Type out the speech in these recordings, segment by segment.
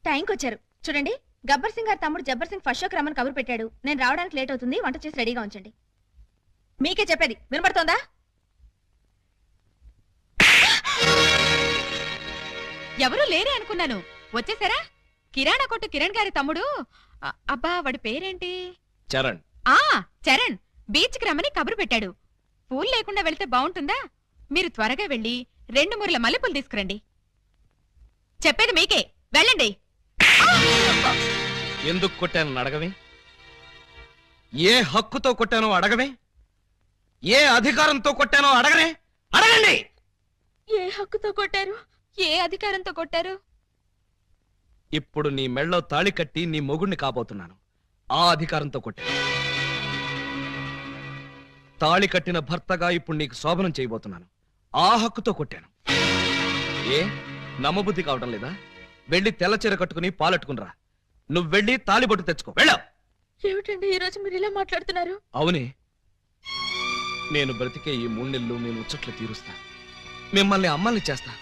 టైంకి వచ్చారు. చూడండి, గబ్బర్ సింగ్ గారి తమ్ముడు జబ్బర్ సింగ్ ఫస్ట్ షోకి రమ్మని కబురు పెట్టాడు. నేను రావడానికి లేట్ అవుతుంది, వంట చేసి రెడీగా ఉంచండి. మీకే చెప్పేది వినపడుతోందా? ఎవరూ లేరే అనుకున్నాను, వచ్చేసారా? కిరాణా కొట్టు కిరణ్ గారి తమ్ముడు. అబ్బా, వాడి పేరేంటి? చరణ్. చరణ్ బీచ్ కి రమ్మని కబురు పెట్టాడు. పూలు లేకుండా వెళ్తే బాగుంటుందా? మీరు త్వరగా వెళ్ళి 2 మూరల మల్లెపూలు తీసుకురండి. చెప్పేది మీకే, వెళ్ళండి. ఎందుకు కొట్టాను అడగవే? ఏ హక్కుతో కొట్టానో అడగవే? ఏ అధికారంతో కొట్టానో అడగనే? అడగండి. ఏ హక్కుతో కొట్టారు? ఏ అధికారంతో కొట్టారు? ఇప్పుడు నీ మెళ్ళో తాళి కట్టి నీ మొగుడిని కాబోతున్నాను. ఆ అధికారంతో కొట్టాను. తాళి కట్టిన భర్తగా ఇప్పుడు నీకు శోభనం చేయబోతున్నాను. ఆ హక్కుతో కొట్టాను. ఏ నమ్మబుద్ధి కావడం లేదా? వెళ్ళి తెల్ల చీర కట్టుకుని పాలెట్టుకునిరా. నువ్వు వెళ్ళి తాళిబొట్టు తెచ్చుకో. వెళ్ళావు. ఏమిటండి ఈ రోజు మీరు ఇలా మాట్లాడుతున్నారు? అవునే, నేను బ్రతికే ఈ 3 నెలలు నేను ముచ్చట్లు తీరుస్తా. మిమ్మల్ని అమ్మల్ని చేస్తా.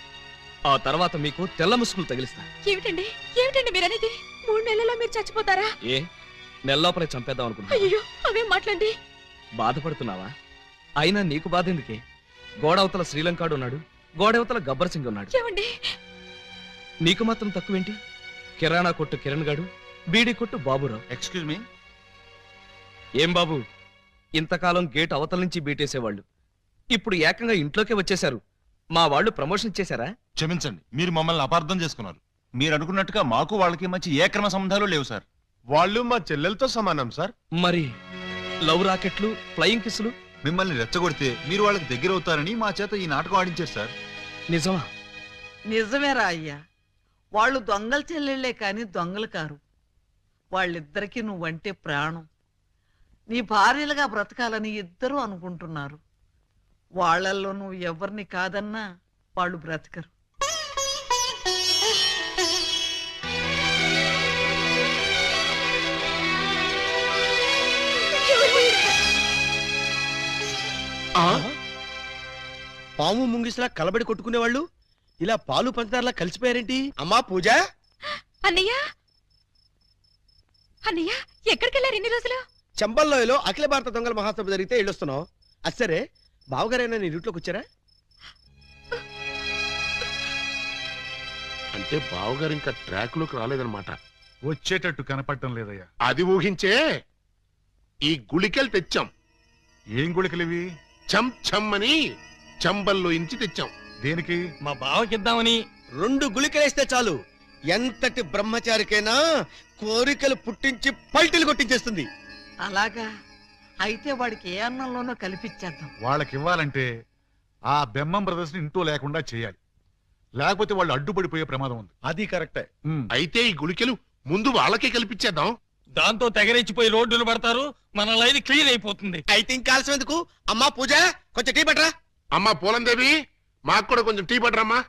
ఆ తర్వాత మీకు తెల్ల ముసుగులు తగిలిస్తా. ఏమిటండి ఏమిటండి మీరనేది? 3 నెలల్లో మీరు చచ్చిపోతారా? ఏ నెల్లోపలే చంపేద్దాం అనుకున్నా? అయ్యో, అవేం మాట్లాడండి. బాధపడుతున్నావా? అయినా నీకు బాధ ఎందుకే? గోడవతల శ్రీలంకాడు ఉన్నాడు, గోడవతల గబ్బర్ సింగ్ ఉన్నాడు. ఏమండి, నీకు మాత్రం తక్కువేంటి? కిరాణా కొట్టు కిరణ్ గాడు, బీడీ కొట్టు బాబురావు. Excuse me. ఏం బాబు, ఇంతకాలం గేట్ అవతల నుంచి బీటేసేవాళ్ళు ఇప్పుడు ఏకంగా ఇంట్లోకే వచ్చేశారు. మా వాళ్ళు ప్రమోషన్ ఇచ్చేశారా? క్షమించండి, మీరు మమ్మల్ని అపార్థం చేసుకున్నారు. మీరు అనుకున్నట్టుగా మాకు వాళ్ళకి మంచి ఏ క్రమ సంబంధాలు లేవు సార్. వాళ్ళు మా చెల్లెలతో సమానం సార్. మరి లవ్ రాకెట్లు, ఫ్లయింగ్ కిస్సులు? మిమ్మల్ని రెచ్చగొడితే మీరు వాళ్ళకి దగ్గర అవుతారని మా చేత ఈ నాటకం ఆడించారు సార్. నిజమా? నిజమేరా అయ్యా. వాళ్ళు దొంగల చెల్లెళ్లే కాని దొంగలు కారు. వాళ్ళిద్దరికీ నువ్వంటే ప్రాణం. నీ భార్యలుగా బ్రతకాలని ఇద్దరూ అనుకుంటున్నారు. వాళ్ళల్లో నువ్వు ఎవరిని కాదన్నా వాళ్ళు బ్రతకరు. పాము ముంగిసలా కలబడి కొట్టుకునేవాళ్ళు ఇలా పాలు పంచదారలా కలిసిపోయారేంటి? అమ్మా పూజ. అన్నయ్య అన్నయ్య, ఎక్కడికెళ్ళారు ఇన్ని రోజులు? చంబల్లోయలో అఖిల భారత దొంగల మహాసభ జరిగితే వెళ్ళొస్తున్నావు. అసరే బావగారైనా నీ రూట్లోకి వచ్చారా? అంటే బావగారు ఇంకా ట్రాక్ లోకి రాలేదన్నమాట. వచ్చేటట్టు కనపడటం లేదయ్యా. అది ఊహించే ఈ గుళికలు తెచ్చాం. ఏం గుళికలివి? చం చం అని చంబల్లో ఇంచి తెచ్చాం. దేనికి? మా బావకిద్దామని. 2 గుళికలేస్తే చాలు, ఎంతటి బ్రహ్మచారికైనా కోరికలు పుట్టించి పల్టీలు కొట్టించేస్తుంది. అలాగా అయితే వాడికి ఏ అన్నంలోనో కల్పించేద్దాం. వాళ్ళకి ఇవ్వాలంటే ఆ బెమ్మం బ్రదర్స్ ని ఇంట్లో లేకుండా చేయాలి. లేకపోతే వాళ్ళు అడ్డుపడిపోయే ప్రమాదం ఉంది. అది కరెక్టే. అయితే ఈ గుళికలు ముందు వాళ్ళకే కల్పించేద్దాం. దాంతో తెగరెచ్చిపోయి రోడ్డులు పడతారు, మన లైన్ క్లియర్ అయిపోతుంది. అయితే ఇంకా ఆలస్యం ఎందుకు? అమ్మా పూజ, కొంచెం టీ పట్టరా. అమ్మా పూలందేవి, మాకు కూడా కొంచెం టీ పట్టరమ్మా.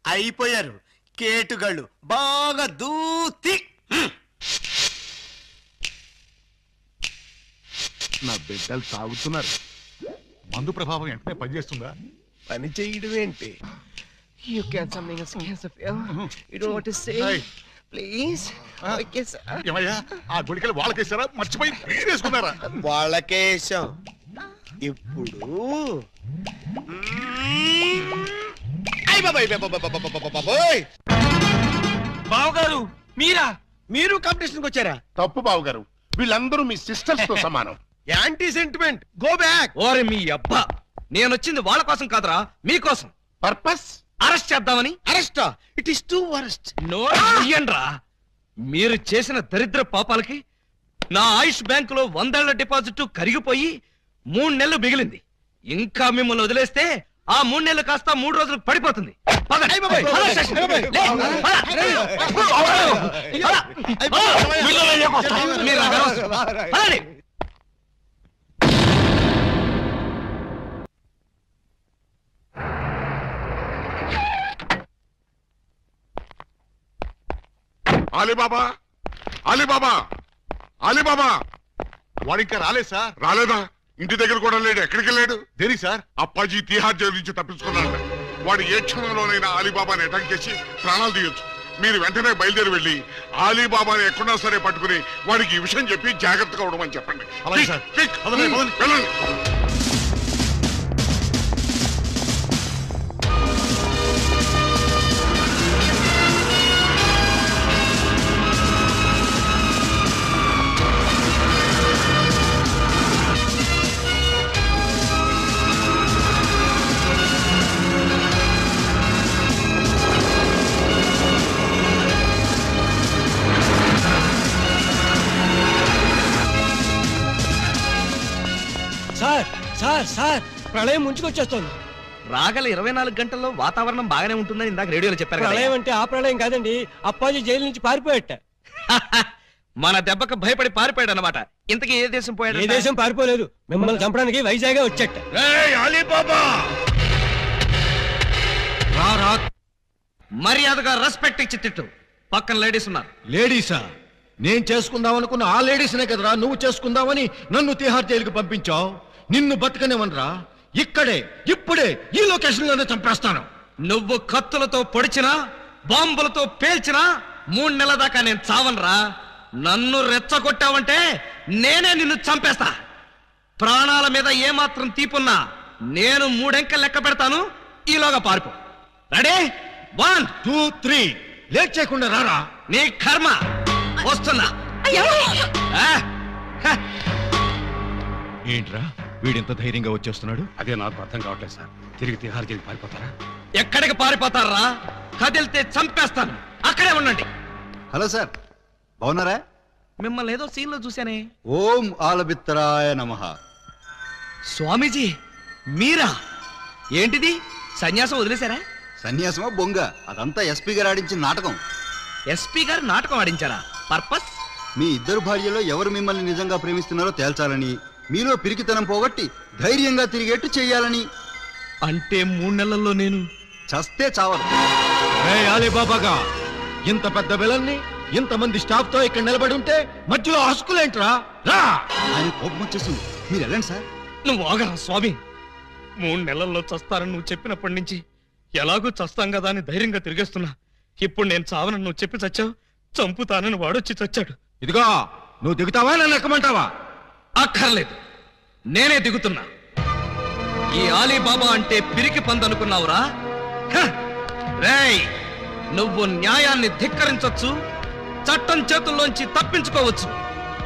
అయిపోయారు కేటుగాళ్ళు బాగా దూతి. నా బిడ్డలు తాగుతున్నారు. మందు ప్రభావం వెంటనే పనిచేస్తుందా? పని చేయడం ఏంటి? You can something else, Phil. You don't want to say, please. Okay, sir. ఏమయ్యా, ఆ గుళికలు వాళ్ళకేసారా? మర్చిపోయి వేసుకున్నారా? వాళ్ళకేశం. ఇప్పుడు బావగారు మీరా? మీరు కాంపిటీషన్కి వచ్చారా? తప్పు బావగారు, వీళ్ళందరూ మీ సిస్టర్స్ తో సమానం. Anti sentiment, go back. ఓరే మీ అబ్బా, నేనొచ్చింది వాళ్ళ కోసం కాదురా, మీకోసం. పర్పస్? అరెస్ట్ చేద్దామని. అరెస్టా? It is too worst. నోరా, మీరు చేసిన దరిద్ర పాపాలకి నా ఆయుష్ బ్యాంకులో 100 ఏళ్ల డిపాజిట్ కరిగిపోయి 3 నెలలు మిగిలింది. ఇంకా మిమ్మల్ని వదిలేస్తే ఆ 3 నెలలు కాస్త 3 రోజులకు పడిపోతుంది. పదండి. పద స్టేషన్. లే, పద. మీరు అనవసరం. పదండి. Alibaba, Alibaba, Alibaba. వాడు ఇంకా రాలేదు సార్. రాలేదా? ఇంటి దగ్గర కూడా లేడు. ఎక్కడికి వెళ్ళాడు? దేనికి సార్? అప్పాజీ తిహార్ జైలు నుంచి తప్పించుకున్నాడు. వాడు ఏ క్షణంలోనైనా అలీబాబాని అటాక్ చేసి ప్రాణాలు తీయొచ్చు. మీరు వెంటనే బయలుదేరి వెళ్ళి అలీబాబాని ఎక్కడా సరే పట్టుకుని వాడికి ఈ విషయం చెప్పి జాగ్రత్తగా ఉండమని చెప్పండి. అలాగే సార్. వెళ్ళండి. సార్ సార్ సార్ ప్రళయం ముంచుకొచ్చేస్తోంది. రాగల 24 గంటల్లో వాతావరణం బాగానే ఉంటుందని ఇందాక రేడియోలో చెప్పారు కదా. ప్రళయం అంటే ఆ ప్రళయం కాదండి, అప్పాజీ జైలు నుంచి పారిపోయట. మన దెబ్బకు భయపడి పారిపోయాడు అనమాట. ఇంతకీ ఏ దేశం పోయాడు? ఏ దేశం పారిపోలేదు, మిమ్మల్ని చంపడానికి వైజాగ్ వచ్చేట. అలీబాబా, మర్యాదగా రెస్పెక్ట్ ఇచ్చి తిట్టు. పక్కన లేడీస్ ఉన్నారు. లేడీసా? నేను చేసుకుందాం అనుకున్న ఆ లేడీస్నే కదరా నువ్వు చేసుకుందామని నన్ను తిహార్ జైలుకి పంపించావు. నిన్ను బతకనివనరా, ఇక్కడే ఇప్పుడే ఈ లొకేషన్ లోనే చంపేస్తాను. నువ్వు కత్తులతో పొడిచినా బాంబులతో పేల్చినా 3 నెలల దాకా నేను చావనరా. నన్ను రెచ్చగొట్టావంటే నేనే నిన్ను చంపేస్తా. ప్రాణాల మీద ఏమాత్రం తీపున్నా నేను 3 అంకెలు లెక్క పెడతాను. ఈలోగా పారిపో. రెడీ? 1 2 3 లేట్ చేయకుండా రారా. నీ కర్మ. వస్తున్నా. ఏంట్రా వీడింత ధైర్యంగా వచ్చేస్తున్నాడు? అదే నాకు అర్థం కావట్లేదు సార్. తిరిగి తిహార్ జైలు పారిపోతారా? ఎక్కడికి పారిపోతారా? కదిలితే చంపేస్తాను. అక్కడే ఉండండి. హలో సార్, బాగున్నారా? మిమ్మల్ని ఏదో సీన్ లో చూశానే. ఓం ఆలబిత్తరాయ నమః. స్వామీజీ మీరా? ఏంటిది, సన్యాసం వదిలేశారా? సన్యాసమా బొంగ, అదంతా ఎస్పీ గారు ఆడించిన నాటకం. ఎస్పీ గారు నాటకం ఆడించారా? పర్పస్? మీ ఇద్దరు భార్యలో ఎవరు మిమ్మల్ని నిజంగా ప్రేమిస్తున్నారో తేల్చాలని, మీలో పిరికితనం పోగొట్టి ధైర్యంగా తిరిగేట్టు చెయ్యాలని. అంటే 3 నెలల్లో నేను చస్తే చావరు. అలీబాబాగా ఇంత పెద్ద విలన్ని ఇంతమంది స్టాఫ్ తో ఇక్కడ నిలబడి ఉంటే మధ్యలో హస్కులేంట్రా? రా. ఆయన కోపం వచ్చేస్తుంది, మీరు వెళ్ళండి సార్. నువ్వు ఆగరా స్వామి. 3 నెలల్లో చస్తానని నువ్వు చెప్పినప్పటి నుంచి ఎలాగూ చస్తాం కదా అని ధైర్యంగా తిరిగేస్తున్నా. ఇప్పుడు నేను చావనని నువ్వు చెప్పి చచ్చావు, చంపుతానని వాడొచ్చి చచ్చాడు. ఇదిగో నువ్వు దిగుతావా నన్ను ఎక్కమంటావా? అక్కర్లేదు, నేనే దిగుతున్నా. ఈ అలీబాబా అంటే పిరికి పందనుకున్నావురా? రేయ్, నువ్వు న్యాయాన్ని ధిక్కరించొచ్చు, చట్టం చేతుల్లోంచి తప్పించుకోవచ్చు,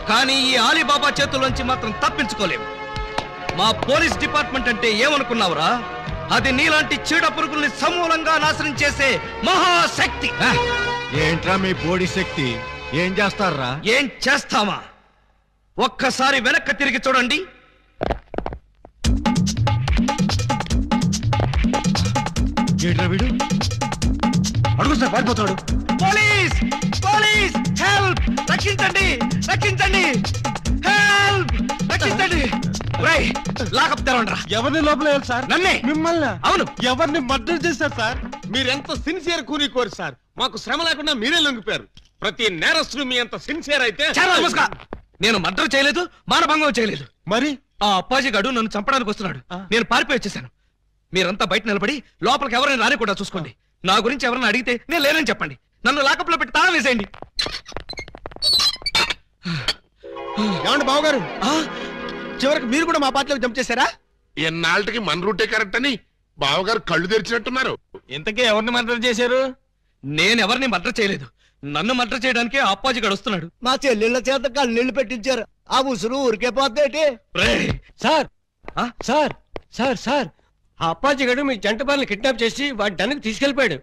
కానీ ఈ అలీబాబా చేతుల్లోంచి మాత్రం తప్పించుకోలేవు. మా పోలీస్ డిపార్ట్మెంట్ అంటే ఏమనుకున్నావురా? అది నీలాంటి చీడ పురుగుల్ని సమూలంగా నాశనం చేసే మహాశక్తి. ఏంట్రా మీ బోడి శక్తి? ఏం చేస్తారా? ఏం చేస్తావా? ఒక్కసారి వెనక్కి తిరిగి చూడండి. ఏంట్రా వీడు? అడుగు సార్, పారిపోతాడు. Police, police, help! రక్షించండి, రక్షించండి, హెల్ప్! రక్షించండి. లాకప్ తెరవండ్రా. ఎవరిని లోపల సార్? నన్నే. మిమ్మల్ని? అవును. ఎవరిని మర్డర్ చేశారు సార్? మీరెంత సిన్సియర్ కూని కోరు సార్. మాకు శ్రమ లేకుండా మీరే లొంగిపోయారు. ప్రతి నేరస్తులు మీ అంత సిన్సియర్ అయితే. నేను మర్డర్ చేయలేదు, మానభంగం చేయలేదు. మరి ఆ అప్పాజీ గడు నన్ను చంపడానికి వస్తున్నాడు. నేను పారిపోయి వచ్చేసాను. మీరంతా బయట నిలబడి లోపలికి ఎవరైనా రాని కూడా చూసుకోండి. నా గురించి ఎవరైనా అడిగితే నేను లేనని చెప్పండి. నన్ను లాకప్ లో పెట్టి తాళం వేసేయండి. ఏమండి బావగారు, చివరికి మీరు కూడా మా పార్టీలోకి జంప్ చేశారా? ఎన్నాళ్ళకి మన రూటే కరెక్ట్ అని బావగారు కళ్ళు తెరిచినట్టున్నారు. ఇంతకీ ఎవరిని మర్డర్ చేశారు? నేనెవరిని మర్డర్ చేయలేదు. నన్ను మర్డర్ చేయడానికి అప్పాజీ గడు వస్తున్నాడు. మా చెల్లెళ్ళ చేత కన్నీళ్లు పెట్టించారు. ఆ ఉసురు ఊరికే పోద్దేటి? రేయ్! సార్ సార్ సార్ సార్ ఆ అప్పాజీ గడు మీ జంట బాలను కిడ్నాప్ చేసి వాడి డన్నుకు తీసుకెళ్లిపోయాడు.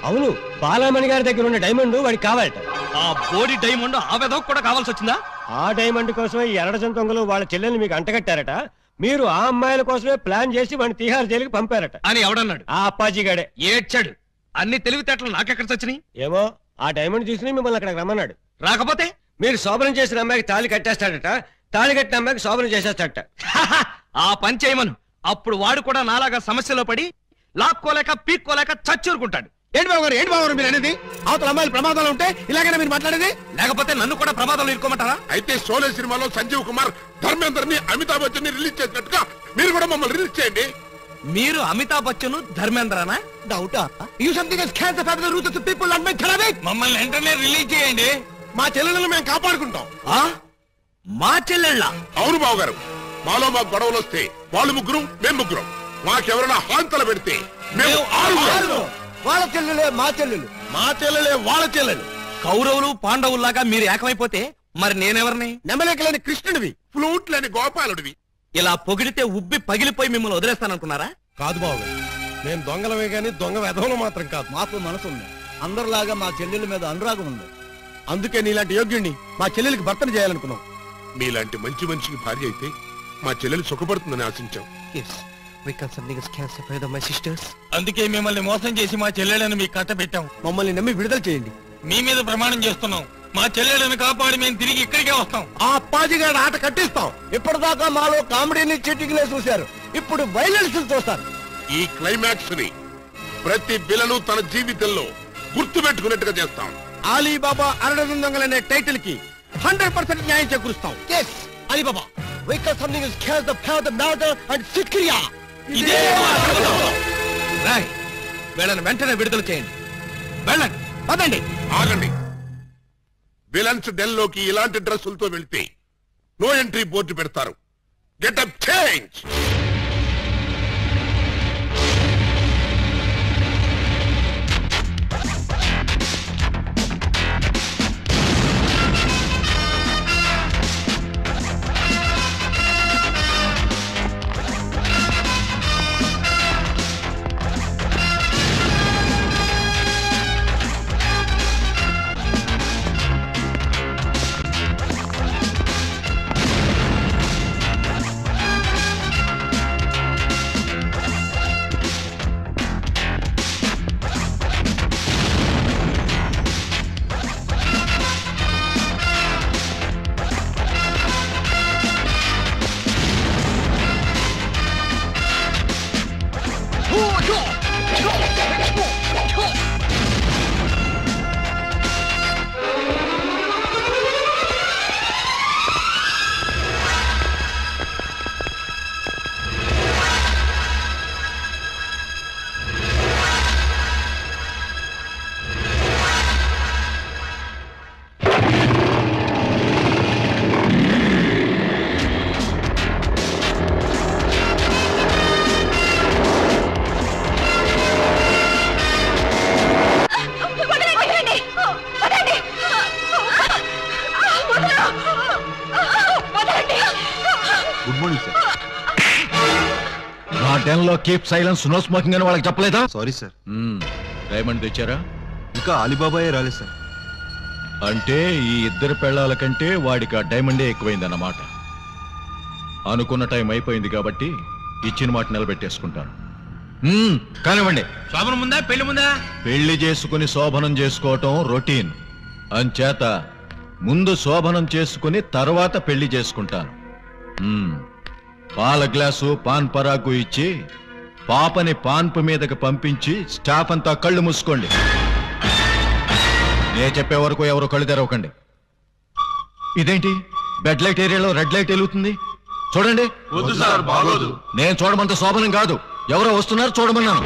అవును, బాలామణి గారి దగ్గర ఉన్న డైమండ్ వాడికి కావాలట. ఆ బోడి డైమండ్ ఆ వెధవ కూడా కావాల్సి వచ్చిందా? ఆ డైమండ్ కోసమే ఈ ఎరడజన్ దొంగలు వాళ్ళ చెల్లెల్ని మీకు అంటగట్టారట. మీరు ఆ అమ్మాయిల కోసమే ప్లాన్ చేసి వాడిని తీహార్ జైలుకి పంపారట అని ఎవడన్నాడు? ఆ అప్పాజీ గడే. ఏడ్చాడు. అన్ని తెలివితేటలు నాకెక్కడ చచ్చినాయి? ఏమో ఆ డైమండ్ తీసుకుని మిమ్మల్ని అక్కడికి రమ్మన్నాడు. రాకపోతే మీరు శోభనం చేసిన అమ్మాయికి తాళి కట్టేస్తాడట, తాళి కట్టిన అమ్మాయికి శోభనం చేసేస్తాడట. ఆ పని చేయమను. అప్పుడు వాడు కూడా నాలాగా సమస్యలో పడి లాక్కోలేక పీక్కోలేక చచ్చూరుకుంటాడు. ఏంటి బాబు గారు మీరు అనేది? అవతల అమ్మాయిలు ప్రమాదాలు ఉంటే ఇలాగైనా మీరు మాట్లాడేది? లేకపోతే నన్ను కూడా ప్రమాదంలో ఇరుకోమంటారా? అయితే షోలే సినిమాలో సంజీవ్ కుమార్ ధర్మేందర్ని అమితాబ్ బచ్చన్ ని రిలీజ్ చేసినట్టుగా మీరు కూడా మమ్మల్ని రిలీజ్ చేయండి. మీరు అమితాబ్ బచ్చన్ ధర్మేంద్రనా? డౌటా? You something is can the family root of the people and make ఖరాబ్. మమ్మల్ని వెంటనే రిలీజ్ చేయండి. మా చెల్లెలను మేము కాపాడుకుంటాం. మా చెల్లెళ్ళ? అవును బాబు గారు, మాలో మాకు గొడవలు వస్తే వాళ్ళు ముగ్గురు మేము ముగ్గురం, మాకెవరైనా హాంతలు పెడితే మేము ఆరుగురం. వాళ్ళ చెల్లెలే మా చెల్లెలు, మా చెల్లెలే వాళ్ళ చెల్లెలు. కౌరవులు పాండవుల్లాగా మీరు ఏకమైపోతే మరి నేనెవరిని? నెమలేకలేని కృష్ణుడివి, ఫ్లూట్ లేని గోపాలుడివి. ఇలా పొగిడితే ఉబ్బి పగిలిపోయి మిమ్మల్ని వదిలేస్తాననుకున్నారా? కాదు బాబు గారు, మేము దొంగలమే గాని దొంగ వెధవలు మాత్రం కాదు. మాకు మనసు ఉంది, అందరిలాగా మా చెల్లెల మీద అనురాగం ఉంది. అందుకే నీలాంటి యోగ్యుణ్ణి మా చెల్లెలికి భర్తను చేయాలనుకున్నాం. మీలాంటి మంచి మనిషికి భార్య అయితే మా చెల్లెలు సుఖపడుతుందని ఆశించాం. We can something is cancer for my sisters. అందుకే మిమ్మల్ని మోసం చేసి మా చెల్లెళ్ళని మీకు కట్టబెట్టాం. మమ్మల్ని నమ్మి విడుదల చేయండి. మీ మీద ప్రమాణం చేస్తున్నాం, మా చెల్లెళ్ళని కాపాడి మేము తిరిగి ఇక్కడికే వస్తాం. ఆ అప్పాజీగాడి ఆట కట్టిస్తాం. ఇప్పటిదాకా మాలో కామెడీని చీటింగ్లే చూశారు, ఇప్పుడు వైలెన్స్ చూస్తారు. ఈ క్లైమాక్స్ ని ప్రతి విలను తన జీవితంలో గుర్తు పెట్టుకున్నట్టుగా చేస్తాం. అలీబాబా అరడజన్ దొంగలనే టైటిల్ కి 100% న్యాయం చేకూరుస్తాం. Yes, Alibaba. we can something is cancer for the murder and Sikriya. ఇదే రాయ్, వీళ్ళని వెంటనే విడుదల చేయండి. వెళ్ళండి, పదండి. ఆగండి. విలన్స్ డెల్ లోకి ఇలాంటి డ్రెస్సులతో వెళ్తే నో ఎంట్రీ బోర్డు పెడతారు. Getup change. Good morning sir. నా డెన్ లో కీప్ సైలెన్స్, నో స్మోకింగ్ అని వాళ్ళకి చెప్పలేదా? Sorry sir. డైమండ్ తెచ్చారా? ఇంకా అలీబాబాయే రాలేదు సార్. అంటే ఈ ఇద్దరు పెళ్ళాల కంటే వాడికి ఆ డైమండే ఎక్కువైందన్నమాట. అనుకున్న టైం అయిపోయింది కాబట్టి ఇచ్చిన మాట నిలబెట్టేసుకుంటాను. కానివ్వండి. శోభనం ముందా పెళ్లి ముందా? పెళ్లి చేసుకుని శోభనం చేసుకోవటం రొటీన్ అంచేత ముందు శోభనం చేసుకుని తర్వాత పెళ్లి చేసుకుంటాను. పాల గ్లాసు పాన్ పరాకు ఇచ్చి పాపని పాన్పు మీదకి పంపించి స్టాఫ్ అంతా కళ్ళు మూసుకోండి. నే చెప్పే వరకు ఎవరు కళ్ళు తెరవకండి. ఇదేంటి బెడ్ లైట్ ఏరియాలో రెడ్ లైట్ వెలుగుతుంది? చూడండి. వద్దు సార్, బాగోదు. నేను చూడమంత శోభనం కాదు, ఎవరో వస్తున్నారు చూడమన్నాను.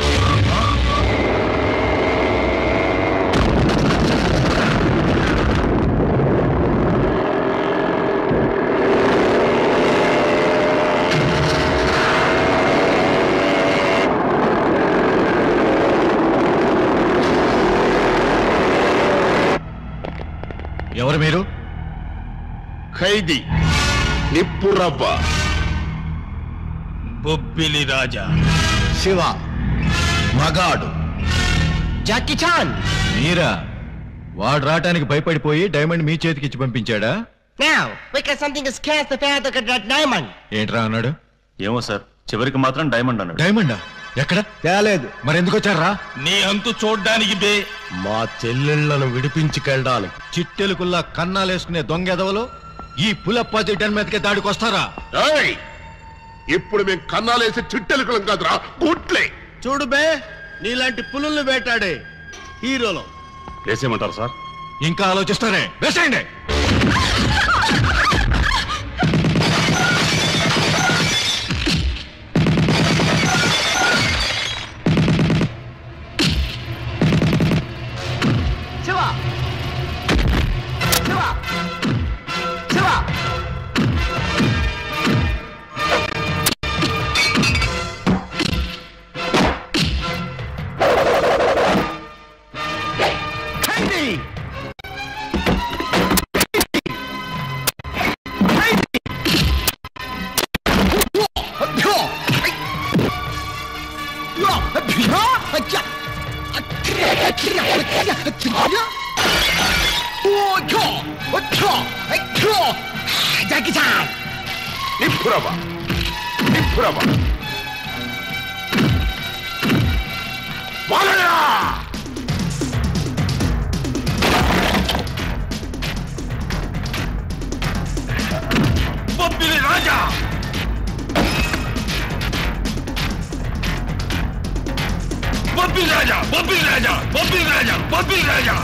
ఎవరు మీరు? ఖైదీ నిప్పు రవ్వ. బొబ్బిలి రాజా. శివ మగాడు. Jackie Chan. మీరా వాడు రావటానికి భయపడిపోయి డైమండ్ మీ చేతికి ఇచ్చి పంపించాడా? Now, because something is cast the father of that diamond. ఏంట్రా అన్నాడు? ఏమో సార్, చివరికి మాత్రం డైమండ్ అన్నాడు. డైమండా? ఎక్కడ తేలేదు. మరి ఎందుకు వచ్చారా? నీ అంతు చూడ్డానికి బే. మా చెల్లెళ్లను విడిపించుకెళ్ళడానికి. చిట్టెలుకుల్లా కన్నాలేసుకునే దొంగ ఎదవలు ఈ పులప్పాజీ డన్ మీదకే దాడికొస్తారా? ఇప్పుడు మేము కన్నాలేసి చిట్టెలుకులం కాదురా, గుట్లే. చూడు బే, నీలాంటి పులుల్ని వేటాడే హీరోలో వేసేయమంటారు సార్? ఇంకా ఆలోచిస్తారే, వేసేయండి. బొబ్బిలి రాజా. బొబ్బిలి రాజా, బొబ్బిలి రాజా, బొబ్బిలి రాజా, బొబ్బిలి రాజా,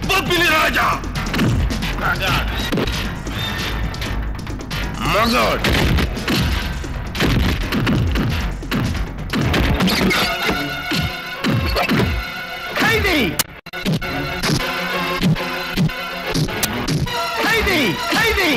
బొబ్బిలి రాజా. మగాడ్. ఖైదీ. ఖైదీ, ఖైదీ.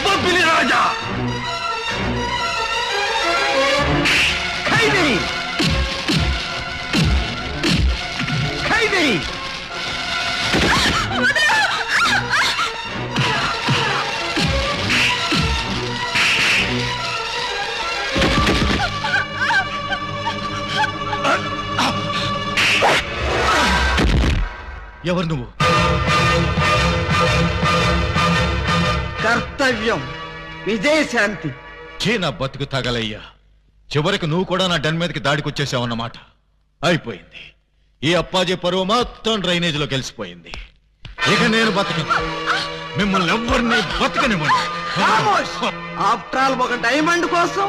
బొబ్బిలి రాజా. ఖైదీ. ఖైదీ. ఎవరు నువ్వు? కర్తవ్యం, విజయశాంతి. నా బతుకు తగలయ్యా. చివరికి నువ్వు కూడా నా డన్ మీదకి దాడికొచ్చేసావన్నమాట. అయిపోయింది. ఈ అప్పాజీ పరువు మొత్తం డ్రైనేజ్ లో కలిసిపోయింది. ఇక నేను బతకను. మిమ్మల్ని ఎవరిని బతకనివ్వండి. ఆఫ్టర్ ఆల్ ఒక డైమండ్ కోసం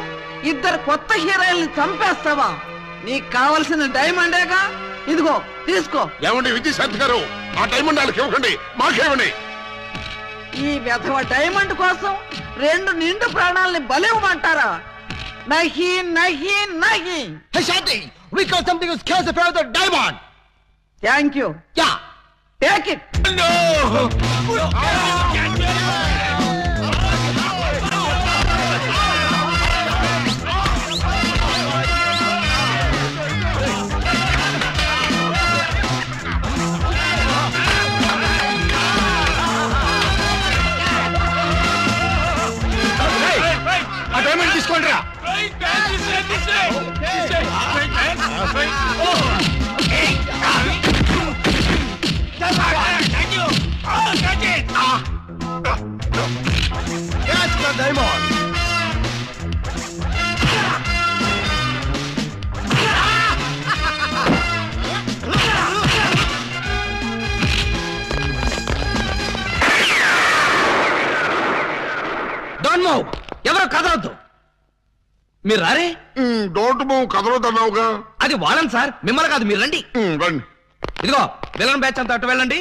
ఇద్దరు కొత్త హీరోయిల్ని చంపేస్తావా? నీకు కావలసిన డైమండేగా, ఇదిగో తీసుకో. ఏమండి విజయశాంతి గారు, ఆ డైమండ్ వాళ్ళకి ఇవ్వకండి, మాకేమండి. ఈ వెధవ డైమండ్ కోసం 2 నిండు ప్రాణాలని బలివ్వమంటారా? నహి నహి నహి. Hey Shanti, we got something to scare the father of the diamond. Thank you. Yeah. Take it. No! ఆ డైమండ్ తీసుకోండి రా. డోంట్ మూవ్, ఎవరో కదలొద్దు. మీరు రారే. డోంట్ మూవ్ కదలొద్దన్నావుగా. అది వాళ్ళని సార్, మిమ్మల్ని కాదు, మీరు రండి. రండి. ఇదిగో విలన్ బ్యాచ్ అంతా అటు వెళ్ళండి,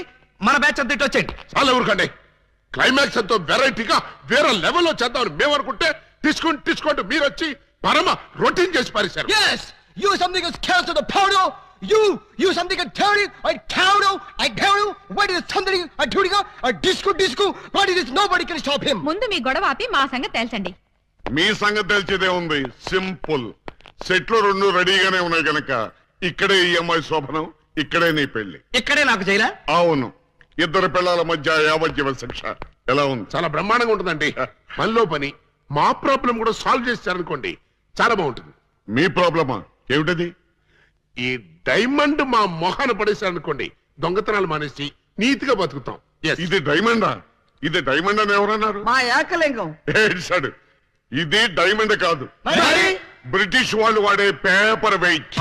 మన బ్యాచ్ అంతా ఇటు వచ్చేయండి. చాలా ఊరుకండి. క్లైమాక్స్ ఎంతో వెరైటీగా వేరే లెవెల్లో చేద్దామని మేము అనుకుంటే తీసుకుంటూ మీరు వచ్చి పరమ రొటీన్ చేసి పారేశారు. Yes, you something is chaos to the powder. You something a dirty, I counter, I counter. What is something a dirty, a disco? What is this? Nobody can stop him. ముందు మీ గొడవ ఆపి మా సంగతి తేల్చండి. మీ సంగతి తెలిసేదే ఉంది. Simple. సెట్లు 2 రెడీగానే ఉన్నాయి కనుక ఇక్కడే ఈ అమ్మాయి శోభనం, ఇక్కడే నీ పెళ్లి. ఇక్కడే నాకు చేయరా? అవును. 2 పిల్లల మధ్య యావజ్జీవ శిక్ష. ఎలా ఉంది? చాలా బ్రహ్మాండంగా ఉంటుందండి. మనలో పని మా ప్రాబ్లం కూడా సాల్వ్ చేస్తారనుకోండి, చాలా బాగుంటుంది. మీ ప్రాబ్లమా ఏమిటది? ఈ డైమండ్ మా మొహాన పడేశారనుకోండి, దొంగతనాలు మానేసి నీతిగా బతుకుతాం. ఇది డైమండా? ఇది డైమండ్ అని ఎవరన్నారు? మా ఏకలింగం. ఏడ్చాడు. ఇది డైమండ్ కాదు, బ్రిటిష్ వాళ్ళు వాడే పేపర్ వెయిట్.